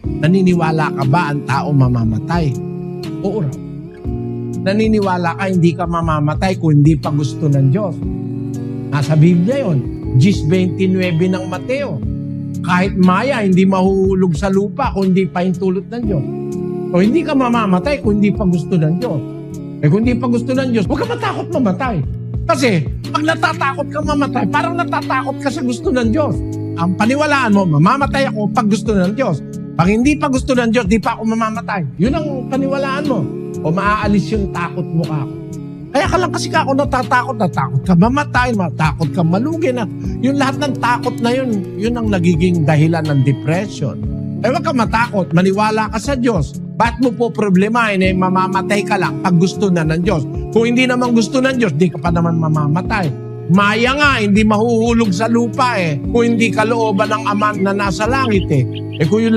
Naniniwala ka ba ang tao mamamatay? Oo raw. Naniniwala ka hindi ka mamamatay kung hindi pa gusto ng Diyos. Nasa Biblia yun. 10:29 ng Mateo. Kahit maya, hindi mahuhulog sa lupa kung hindi pa hintulot ng Diyos. O hindi ka mamamatay kung hindi pa gusto ng Diyos. Kung hindi pa gusto ng Diyos, huwag ka matakot mamatay. Kasi pag natatakot ka mamatay, parang natatakot ka sa gusto ng Diyos. Ang paniwalaan mo, mamamatay ako pag gusto ng Diyos. Pag hindi pa gusto ng Diyos, di pa ako mamamatay. Yun ang paniwalaan mo. O maaalis yung takot mo kako. Kaya ka lang kasi ako natatakot ka mamatay, matakot ka malugi na. Yung lahat ng takot na yun, yun ang nagiging dahilan ng depression. Huwag ka matakot, maniwala ka sa Diyos. Ba't mo po problemahin mamamatay ka lang pag gusto na ng Diyos? Kung hindi naman gusto ng Diyos, di ka pa naman mamamatay. Maya nga, hindi mahuhulog sa lupa Kung hindi kalooban ng Ama na nasa langit Kung yun lang